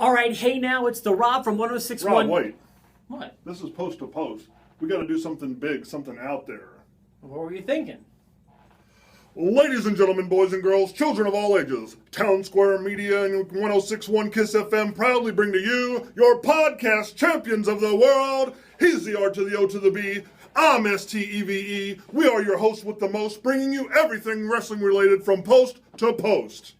All right, hey now, it's the Rob from 106.1. Rob, wait. What? This is post to post. We got to do something big, something out there. What were you thinking? Ladies and gentlemen, boys and girls, children of all ages, Town Square Media and 106.1 KISS FM proudly bring to you your podcast champions of the world. He's the R to the O to the B. I'm STEVE. We are your hosts with the most, bringing you everything wrestling related from post to post.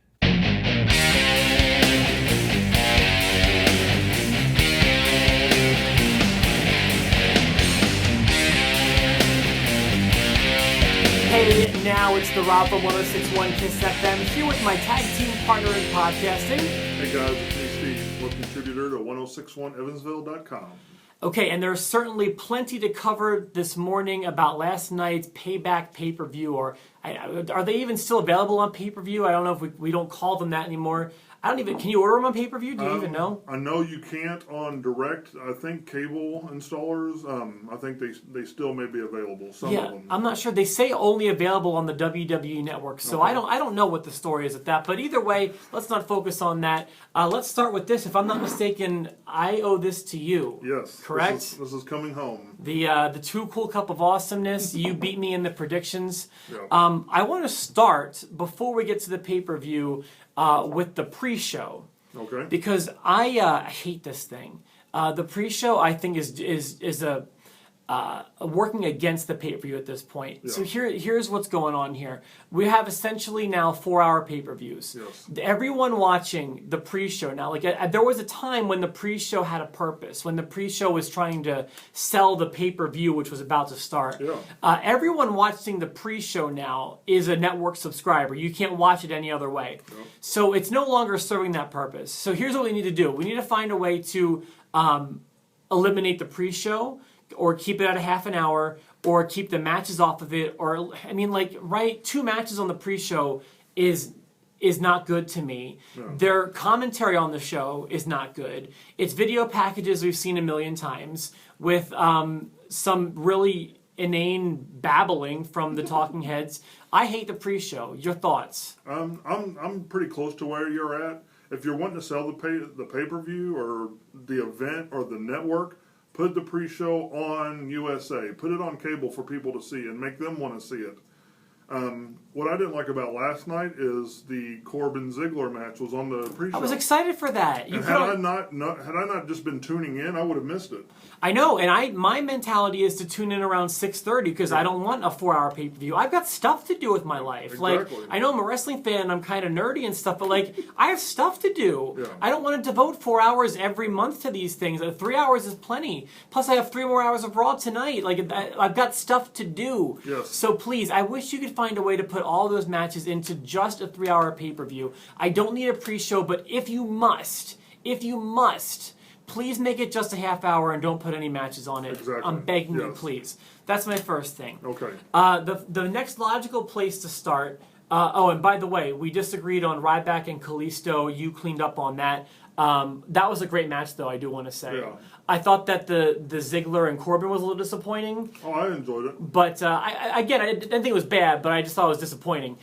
Hey, now it's the Rob from 106.1 KISS FM here with my tag team partner in podcasting. Hey guys, it's me, Steve, web contributor to 106.1 evansville.com. Okay, and there's certainly plenty to cover this morning about last night's Payback pay-per-view, or are they even still available on pay-per-view? I don't know if we don't call them that anymore. Can you order them on pay-per-view? Do you even know? I know you can't on direct. I think cable installers, I think they still may be available. Some of them. I'm not sure. They say only available on the WWE network, so okay. I don't know what the story is at that. But either way, let's not focus on that. Let's start with this. If I'm not mistaken, I owe this to you. Yes. Correct? This is coming home. The Too Cool Cup of Awesomeness. You beat me in the predictions. Yeah. I want to start, before we get to the pay-per-view, with the pre-show. Okay. Because I hate this thing. The pre-show, I think, is a working against the pay-per-view at this point. Yeah. So here's what's going on here. We have essentially now 4-hour pay-per-views. Yes. Everyone watching the pre-show now, like there was a time when the pre-show had a purpose, when the pre-show was trying to sell the pay-per-view, which was about to start. Yeah. Everyone watching the pre-show now is a network subscriber. You can't watch it any other way. Yeah. So it's no longer serving that purpose. So here's what we need to do. We need to find a way to eliminate the pre-show, or keep it at a half an hour, or keep the matches off of it, or, I mean, like, right, 2 matches on the pre-show is not good to me. No. Their commentary on the show is not good. It's video packages we've seen a million times, with some really inane babbling from the talking heads. I hate the pre-show. Your thoughts? I'm pretty close to where you're at. If you're wanting to sell the pay-per-view or the event or the network, put the pre-show on USA. Put it on cable for people to see and make them want to see it. What I didn't like about last night is the Corbin-Ziggler match was on the pre-show. I was excited for that. Had I not just been tuning in, I would have missed it. I know, and my mentality is to tune in around 6:30 because I don't want a 4-hour pay-per-view. I've got stuff to do with my life. Exactly. Like, I know I'm a wrestling fan and I'm kind of nerdy and stuff, but like, I have stuff to do. Yeah. I don't want to devote 4 hours every month to these things. 3 hours is plenty. Plus, I have 3 more hours of Raw tonight. Like, I've got stuff to do. Yes. So please, I wish you could find a way to put all those matches into just a 3-hour pay-per-view. I don't need a pre-show, but if you must, please make it just a half hour and don't put any matches on it. Exactly. I'm begging you, Yes. please. That's my first thing. Okay. The next logical place to start. And by the way, we disagreed on Ryback and Kalisto. You cleaned up on that. That was a great match, though, I do want to say. Yeah. I thought that the Ziggler and Corbin was a little disappointing. Oh, I enjoyed it. But I didn't think it was bad, but I just thought it was disappointing.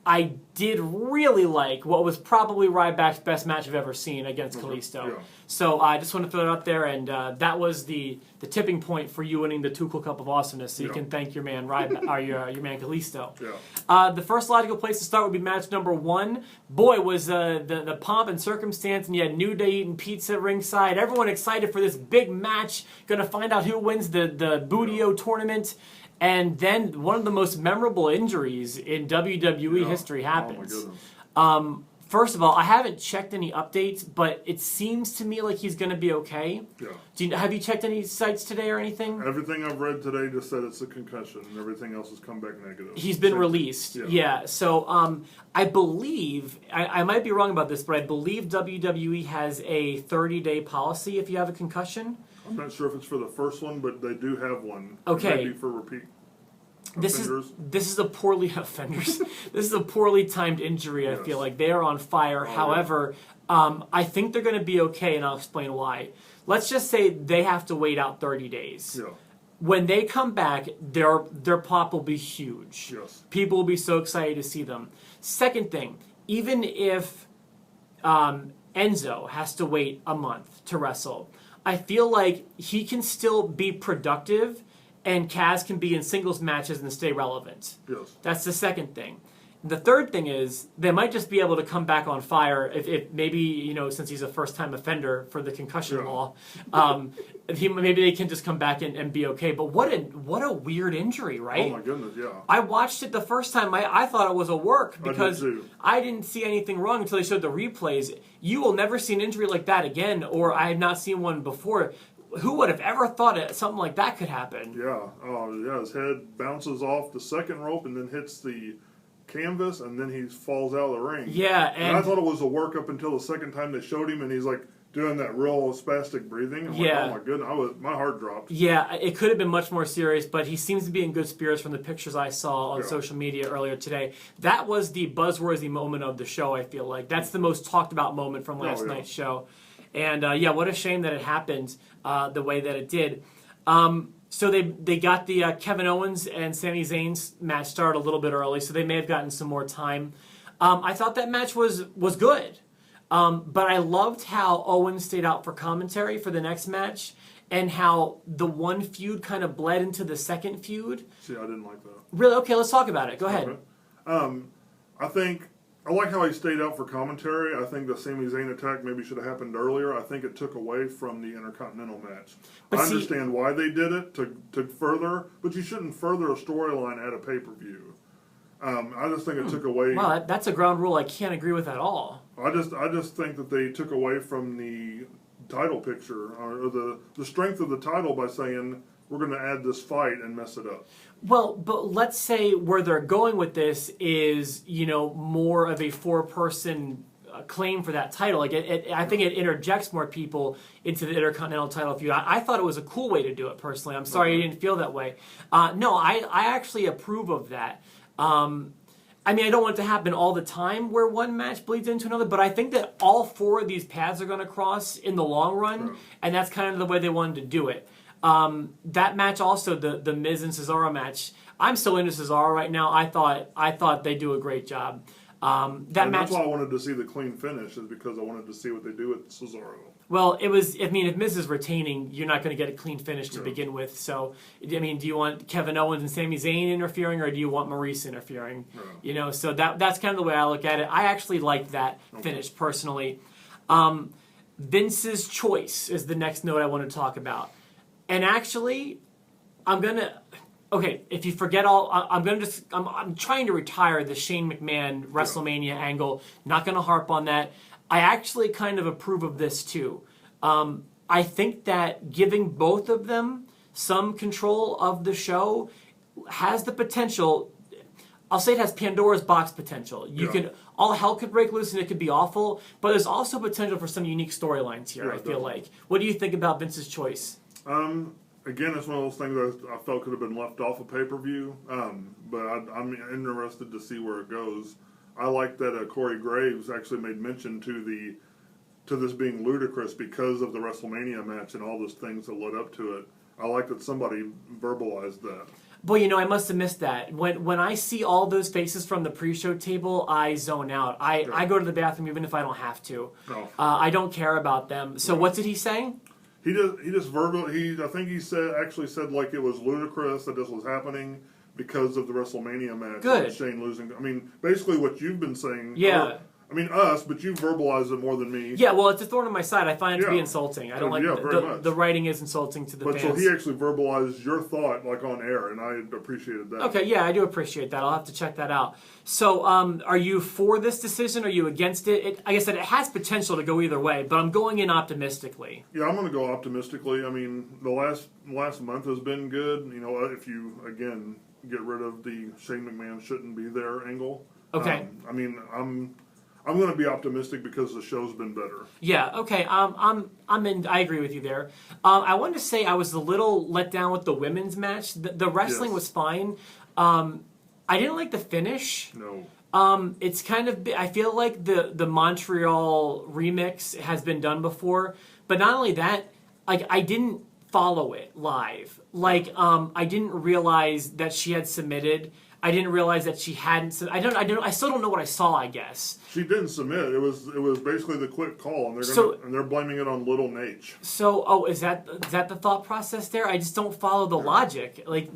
I did really like what was probably Ryback's best match I've ever seen against Kalisto. Yeah. So I just want to throw it out there, and that was the tipping point for you winning the Too Cool Cup of Awesomeness. So you can thank your man Ryback, or your man Kalisto. Yeah. The first logical place to start would be match number 1. Boy, was the pomp and circumstance, and you had New Day eating pizza ringside. Everyone excited for this big match. Going to find out who wins the Boodio tournament. And then one of the most memorable injuries in WWE history happens. Oh, my goodness. First of all, I haven't checked any updates, but it seems to me like he's going to be okay. Yeah. Have you checked any sites today or anything? Everything I've read today just said it's a concussion, and everything else has come back negative. He's been released. Yeah. So I believe, I might be wrong about this, but I believe WWE has a 30-day policy if you have a concussion. I'm not sure if it's for the first one, but they do have one. Okay. Maybe for repeat. This is a poorly offenders. This is a poorly timed injury. I feel like they are on fire. However, I think they're going to be okay, and I'll explain why. Let's just say they have to wait out 30 days. Yeah. When they come back, their pop will be huge. Yes. People will be so excited to see them. Second thing, even if Enzo has to wait a month to wrestle. I feel like he can still be productive and Kaz can be in singles matches and stay relevant. Yes. That's the second thing. The third thing is they might just be able to come back on fire if maybe, since he's a first-time offender for the concussion law, maybe they can just come back and be okay. But what a weird injury, right? Oh, my goodness, yeah. I watched it the first time. I thought it was a work because I did too. I didn't see anything wrong until they showed the replays. You will never see an injury like that again, or I have not seen one before. Who would have ever thought something like that could happen? Yeah. His head bounces off the second rope and then hits the canvas, and then he falls out of the ring. Yeah, and I thought it was a work up until the second time they showed him, and he's like doing that real spastic breathing. I'm like, oh my goodness, my heart dropped. Yeah, it could have been much more serious, but he seems to be in good spirits from the pictures I saw on social media earlier today. That was the buzzworthy moment of the show, I feel like. That's the most talked about moment from last night's show. And what a shame that it happened the way that it did. So they got the Kevin Owens and Sami Zayn's match started a little bit early, so they may have gotten some more time. I thought that match was good, but I loved how Owens stayed out for commentary for the next match, and how the one feud kind of bled into the second feud. See, I didn't like that. Really? Okay, let's talk about it. Go ahead. Okay. I like how he stayed out for commentary. I think the Sami Zayn attack maybe should have happened earlier. I think it took away from the Intercontinental match. I understand why they did it, to further, but you shouldn't further a storyline at a pay-per-view. I just think it took away... Wow, that's a ground rule I can't agree with at all. I just think that they took away from the title picture, or the strength of the title by saying, we're going to add this fight and mess it up. Well, but let's say where they're going with this is, more of a four-person claim for that title. Like I think it interjects more people into the Intercontinental title feud. I thought it was a cool way to do it, personally. I'm sorry you didn't feel that way. No, I actually approve of that. I don't want it to happen all the time where one match bleeds into another, but I think that all four of these paths are going to cross in the long run, and that's kind of the way they wanted to do it. That match also, the Miz and Cesaro match, I'm still into Cesaro right now. I thought they do a great job. That's why I wanted to see the clean finish, is because I wanted to see what they do with Cesaro. Well, if Miz is retaining, you're not going to get a clean finish to begin with. So, do you want Kevin Owens and Sami Zayn interfering, or do you want Maurice interfering? So that's kind of the way I look at it. I actually like that finish, personally. Vince's choice is the next note I want to talk about. And actually, if you forget I'm trying to retire the Shane McMahon WrestleMania angle. Not going to harp on that. I actually kind of approve of this too. I think that giving both of them some control of the show has the potential. I'll say it has Pandora's box potential. All hell could break loose and it could be awful, but there's also potential for some unique storylines here, I feel like. What do you think about Vince's choice? Again, it's one of those things that I felt could have been left off a pay-per-view, but I'm interested to see where it goes. I like that Corey Graves actually made mention to this being ludicrous because of the WrestleMania match and all those things that led up to it. I like that somebody verbalized that. Well, I must have missed that. When I see all those faces from the pre-show table, I zone out. I go to the bathroom even if I don't have to. No. I don't care about them. So what did he say? He just verbally. I think he said like it was ludicrous that this was happening because of the WrestleMania match. Good. Shane losing. Basically what you've been saying. Yeah. Us, but you verbalized it more than me. Yeah, well, it's a thorn in my side. I find it to be insulting. I don't like the writing is insulting to the fans. But so he actually verbalized your thought like on air, and I appreciated that. Okay, yeah, I do appreciate that. I'll have to check that out. So, are you for this decision? Are you against it? Like I said, it has potential to go either way, but I'm going in optimistically. Yeah, I'm going to go optimistically. The last month has been good. If you again get rid of the Shane McMahon shouldn't be there angle. Okay. I'm going to be optimistic because the show's been better. Yeah, okay. I'm in. I agree with you there. I wanted to say I was a little let down with the women's match. The wrestling was fine. I didn't like the finish. No. It's kind of. I feel like the Montreal remix has been done before, but not only that, like I didn't follow it live. Like I didn't realize that she had submitted. I didn't realize that she hadn't. I still don't know what I saw, I guess. She didn't submit. It was basically the quick call, and they're blaming it on Little Nate. So, is that the thought process there? I just don't follow the logic. Like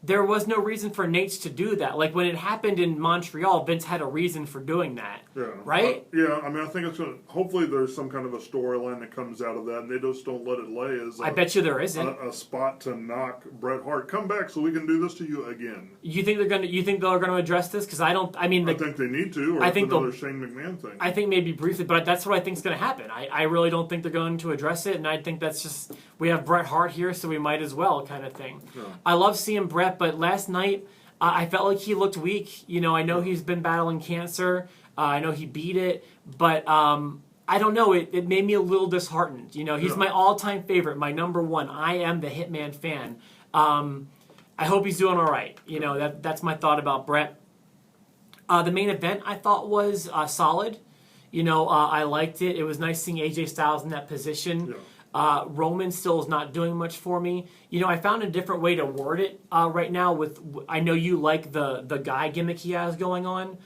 there was no reason for Nate's to do that. Like when it happened in Montreal, Vince had a reason for doing that. Yeah. Right? Yeah. I mean, I think it's going to. Hopefully, there's some kind of a storyline that comes out of that, and they just don't let it lay as. I bet you there isn't a spot to knock Bret Hart. Come back so we can do this to you again. You think they're gonna address this? Because I don't. I mean, I think they need to. Or I think another Shane McMahon thing. I think maybe briefly, but that's what I think is going to happen. I really don't think they're going to address it, and I think that's just we have Bret Hart here, so we might as well kind of thing. Yeah. I love seeing Bret, but last night I felt like he looked weak. You know, I know he's been battling cancer. I know he beat it, but I don't know. It made me a little disheartened. You know, he's my all-time favorite, my number one. I am the Hitman fan. I hope he's doing all right. You know, that's my thought about Bret. The main event I thought was solid. You know, I liked it. It was nice seeing AJ Styles in that position. Yeah. Roman still is not doing much for me. You know, I found a different way to word it right now. I know you like the guy gimmick he has going on.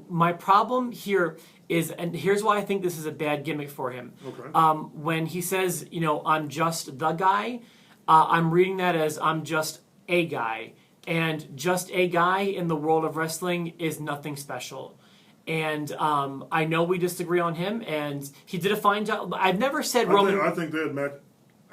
My problem here is, and here's why I think this is a bad gimmick for him. Okay. When he says, you know, I'm just the guy, I'm reading that as I'm just a guy. And just a guy in the world of wrestling is nothing special. And I know we disagree on him, and he did a fine job. I've never said Roman... I think they had met...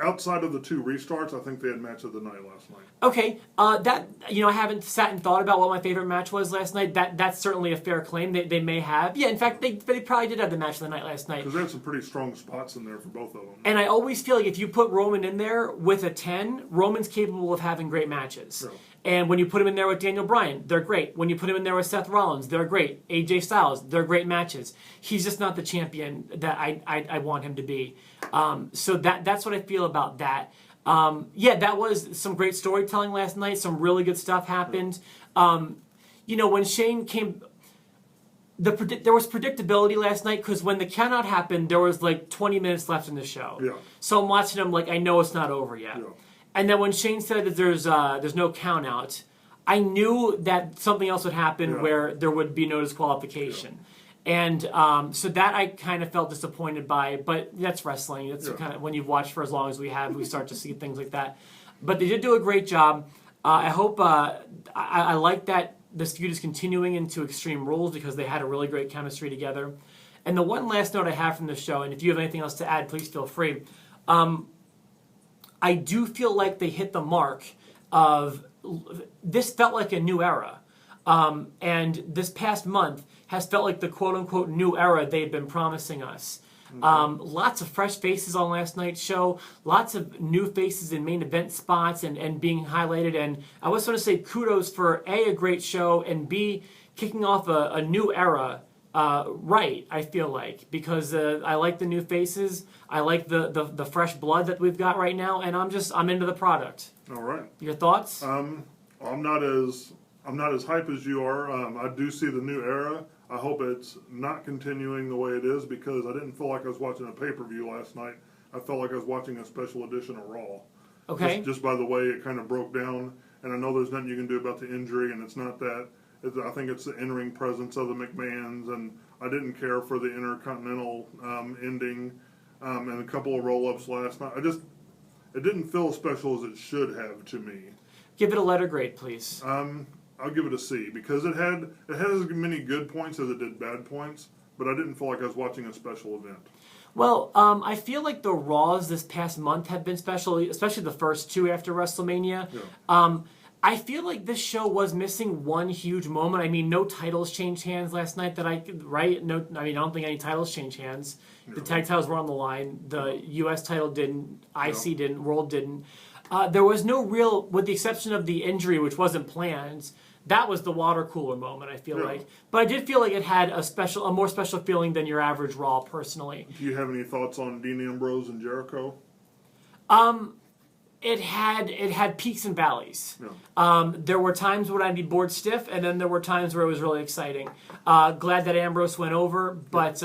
Outside of the two restarts, I think they had match of the night last night. Okay, that I haven't sat and thought about what my favorite match was last night. That's certainly a fair claim. They may have. Yeah, in fact, they probably did have the match of the night last night. Because they had some pretty strong spots in there for both of them. And I always feel like if you put Roman in there with a 10, Roman's capable of having great matches. Yeah. And when you put him in there with Daniel Bryan, they're great. When you put him in there with Seth Rollins, they're great. AJ Styles, they're great matches. He's just not the champion that I want him to be. So that's what I feel about that. That was some great storytelling last night. Some really good stuff happened. When Shane came... there was predictability last night because when the countout happened, there was like 20 minutes left in the show. Yeah. So I'm watching him like, I know it's not over yet. Yeah. And then when Shane said that there's no count out, I knew that something else would happen where there would be no disqualification. Yeah. And so that I kind of felt disappointed by, but that's wrestling. It's kind of when you've watched for as long as we have, we start to see things like that. But they did do a great job. I hope I like that this feud is continuing into Extreme Rules because they had a really great chemistry together. And the one last note I have from the show, and if you have anything else to add, please feel free. I do feel like they hit the mark of this felt like a new era. And this past month has felt like the quote-unquote new era they've been promising us. Lots of fresh faces on last night's show, lots of new faces in main event spots and being highlighted. And I just want to say kudos for A, a great show, and B, kicking off a new era. I feel like, because I like the new faces, I like the fresh blood that we've got right now, and I'm into the product. All right. Your thoughts? I'm not as hype as you are. I do see the new era. I hope it's not continuing the way it is because I didn't feel like I was watching a pay-per-view last night. I felt like I was watching a special edition of Raw. Okay. Just by the way it kind of broke down, and I know there's nothing you can do about the injury, and it's not that. I think it's the in-ring presence of the McMahons, and I didn't care for the Intercontinental ending and a couple of roll-ups last night. It didn't feel as special as it should have to me. Give it a letter grade, please. I'll give it a C because it had as many good points as it did bad points, but I didn't feel like I was watching a special event. Well, I feel like the Raws this past month have been special, especially the first two after WrestleMania. Yeah. I feel like this show was missing one huge moment. I mean, no titles changed hands last night that I could, right? No, I mean, I don't think any titles changed hands. The tag titles were on the line. The U.S. title didn't. IC didn't. World didn't. There was no real, with the exception of the injury, which wasn't planned. That was the water cooler moment, I feel like. But I did feel like it had a more special feeling than your average Raw, personally. Do you have any thoughts on Dean Ambrose and Jericho? It had peaks and valleys. Yeah. There were times when I'd be bored stiff, and then there were times where it was really exciting. Glad that Ambrose went over, but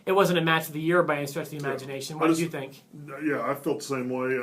it wasn't a match of the year by any stretch of the imagination. What did you think? Yeah, I felt the same way.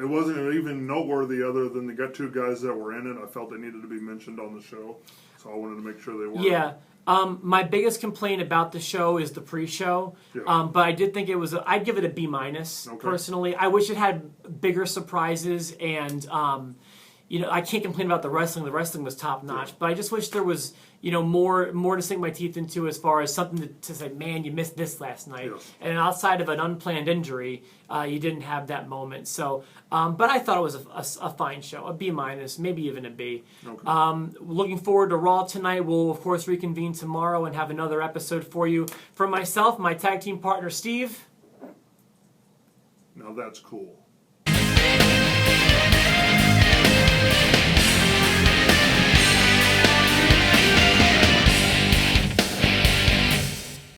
It wasn't even noteworthy other than the two guys that were in it. I felt they needed to be mentioned on the show, so I wanted to make sure they were. Yeah. My biggest complaint about the show is the pre-show, Yeah. but I did think it was. I'd give it a B minus personally. I wish it had bigger surprises, and I can't complain about the wrestling. The wrestling was top notch, but I just wish there was more to sink my teeth into as far as something to say, man, you missed this last night. Yes. And outside of an unplanned injury, you didn't have that moment. So, but I thought it was a fine show, a B minus, maybe even a B. Okay. Looking forward to Raw tonight. We'll of course reconvene tomorrow and have another episode for you. For myself, my tag team partner Steve. Now that's cool.